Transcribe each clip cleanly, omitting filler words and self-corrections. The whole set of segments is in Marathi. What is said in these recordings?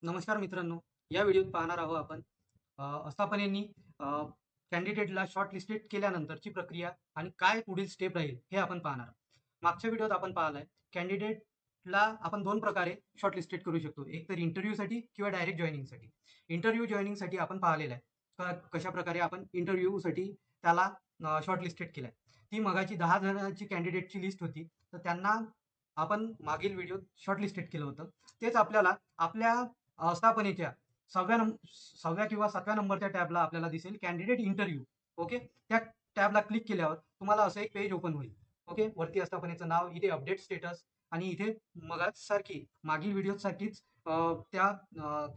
नमस्कार मित्रांनो, या व्हिडिओत पाहणार आहोत आपण आस्थापनेनी कॅन्डिडेटला शॉर्ट लिस्टेड केल्यानंतरची प्रक्रिया आणि काय पुढील स्टेप राहील हे आपण पाहणार आहोत. मागच्या व्हिडिओत आपण पाहिलंय कॅन्डिडेटला आपण दोन प्रकारे शॉर्ट लिस्टेड करू शकतो, एक तर इंटरव्ह्यूसाठी किंवा डायरेक्ट जॉईनिंगसाठी. इंटरव्ह्यू जॉईनिंगसाठी आपण पाहिलेलं आहे कशा प्रकारे आपण इंटरव्ह्यूसाठी त्याला शॉर्ट लिस्टेड केलंय. ती मगाची 10 जणांची कॅन्डिडेटची लिस्ट होती, तर त्यांना आपण मागील व्हिडिओत शॉर्ट लिस्टेड केलं होतं. तेच आपल्याला आपल्या स्थापनेच्या 6व्या किंवा 7व्या नंबरच्या टॅबला आपल्याला दिसेल कॅन्डिडेट इंटरव्ह्यू. ओके, त्या टॅबला क्लिक केल्यावर तुम्हाला असं एक पेज ओपन होईल. ओके, वरती स्थापनेचं नाव, इथे अपडेट स्टेटस आणि इथे सारखी मागील व्हिडिओ सारखीच त्या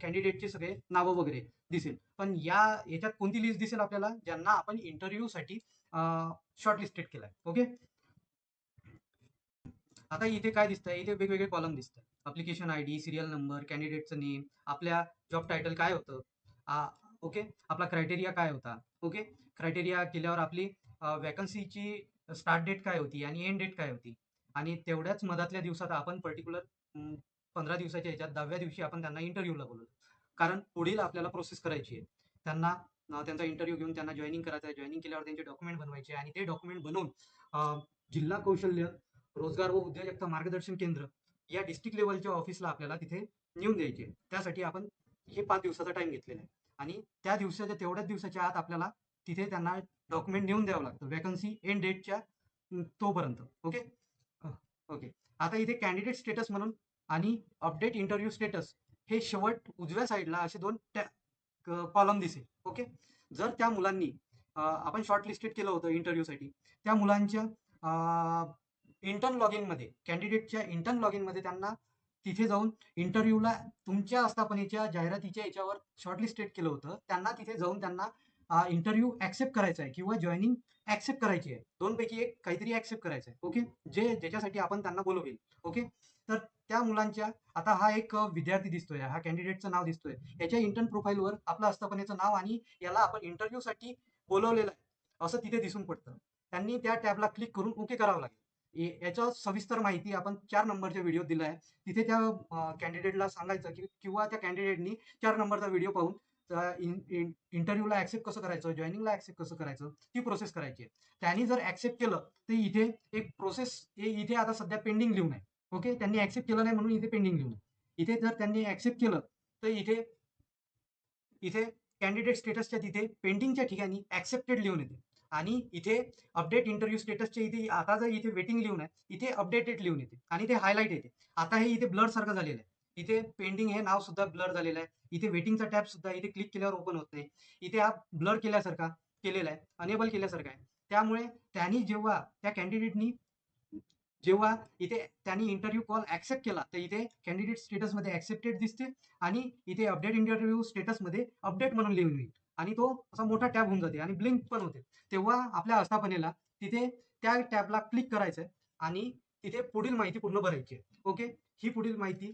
कॅन्डिडेटचे सगळे नावं वगैरे दिसेल. पण याच्यात कोणती लिस्ट दिसेल आपल्याला, ज्यांना आपण इंटरव्ह्यूसाठी शॉर्टलिस्टेड केलाय. ओके, आता इथे काय दिसतंय, इथे वेगवेगळे कॉलम दिसतात. अप्लिकेशन आयडी, सिरियल नंबर, कॅन्डिडेटचं नेम, आपल्या जॉब टायटल काय होतं, ओके, आपला क्रायटेरिया काय होता. ओके, क्रायटेरिया केल्यावर आपली वॅकन्सीची स्टार्ट डेट काय होती आणि एंड डेट काय होती. आणि तेवढ्याच मधातल्या दिवसात आपण पर्टिक्युलर 15 दिवसाच्या ह्याच्यात 10व्या दिवशी आपण त्यांना इंटरव्ह्यूला बोलवलं, कारण पुढील आपल्याला प्रोसेस करायची आहे. त्यांना त्यांचा इंटरव्ह्यू घेऊन त्यांना जॉईनिंग करायचं आहे. जॉईनिंग केल्यावर त्यांचे डॉक्युमेंट बनवायचे आणि ते डॉक्युमेंट बनवून जिल्हा कौशल्य रोजगार व उद्योजकता मार्गदर्शन केंद्र या डिस्ट्रिक्ट लेवलच्या ऑफिसला आपल्याला तिथे नेऊन द्यायचे. त्यासाठी आपण हे 5 दिवसाचा टाइम घेतलेला आहे आणि त्या दिवसाच्या तेवढ्याच दिवसाच्या आत आपल्याला तिथे त्यांना डॉक्युमेंट नेऊन द्यावं लागतं वॅकन्सी एंड डेटच्या तोपर्यंत. Okay, okay. आता इथे कॅन्डिडेट स्टेटस म्हणून आणि अपडेट इंटरव्ह्यू स्टेटस हे शेवट उजव्या साईडला असे दोन कॉलम दिसेल. ओके, जर त्या मुलांनी आपण शॉर्ट लिस्टेड केलं होतं इंटरव्ह्यूसाठी, त्या मुलांच्या इंटर्न लॉगिन मध्ये, कॅन्डिडेटच्या इंटर्न लॉगिन मध्ये त्यांना तिथे जाऊन इंटरव्ह्यूला तुमच्या आस्थापनेच्या जाहिरातीच्या याच्यावर शॉर्टलिस्टेड केलं होतं, त्यांना तिथे जाऊन त्यांना इंटरव्ह्यू ऍक्सेप्ट करायचा आहे किंवा जॉईनिंग ऍक्सेप्ट करायची आहे. दोनपैकी एक काहीतरी ऍक्सेप्ट करायचं आहे. ओके, ज्याच्यासाठी आपण त्यांना बोलवेल. ओके, तर त्या मुलांच्या, आता हा एक विद्यार्थी दिसतोय, हा कॅन्डिडेटचं नाव दिसतोय, याच्या इंटर्न प्रोफाईलवर आपलं आस्थापनेचं नाव आणि याला आपण इंटरव्ह्यूसाठी बोलवलेलं आहे असं तिथे दिसून पडतं. त्यांनी त्या टॅबला क्लिक करून ओके करावं लागेल. याच्या सविस्तर माहिती आपण 4 नंबरच्या व्हिडिओ दिला आहे. तिथे त्या कॅन्डिडेटला सांगायचं की किंवा त्या कॅन्डिडेटनी 4 नंबरचा व्हिडिओ पाहून इंटरव्ह्यूला ऍक्सेप्ट कसं करायचं, जॉईनिंगला ऍक्सेप्ट कसं करायचं, ती प्रोसेस करायची आहे. त्यांनी जर ऍक्सेप्ट केलं तर इथे एक प्रोसेस, इथे आता सध्या पेंडिंग लिहून आहे. ओके, त्यांनी ऍक्सेप्ट केलं नाही म्हणून इथे पेंडिंग लिहून आहे. इथे जर त्यांनी ऍक्सेप्ट केलं तर इथे इथे कॅन्डिडेट स्टेटसच्या तिथे पेंडिंगच्या ठिकाणी ऍक्सेप्टेड लिहून येते आणि इथे अपडेट इंटरव्ह्यू स्टेटसच्या इथे आता जर इथे वेटिंग लिहून आहे, इथे अपडेटेड लिहून येते आणि ते हायलाइट येते. आता हे इथे ब्लर सारखं झालेलं आहे. इथे पेंडिंग हे नाव सुद्धा ब्लर झालेलं आहे. इथे वेटिंगचा टॅब सुद्धा इथे क्लिक केल्यावर ओपन होत नाही. इथे हा ब्लर केल्यासारखा केलेला आहे, अनेबल केल्यासारखा आहे. त्यामुळे त्यांनी जेव्हा त्या कॅन्डिडेटनी जेव्हा इथे त्यांनी इंटरव्ह्यू कॉल ऍक्सेप्ट केला तर इथे कॅन्डिडेट स्टेटसमध्ये ऍक्सेप्टेड दिसते आणि इथे अपडेट इंटरव्ह्यू स्टेटसमध्ये अपडेट म्हणून लिहून येईल आणि तो असा मोठा टॅब होऊन जाते आणि ब्लिंक पण होते. तेव्हा आपल्या आस्थापनेला तिथे त्या टॅबला क्लिक करायचं आहे आणि तिथे पुढील माहिती पूर्ण भरायची आहे. ओके, ही पुढील माहिती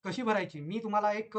कशी भरायची मी तुम्हाला एक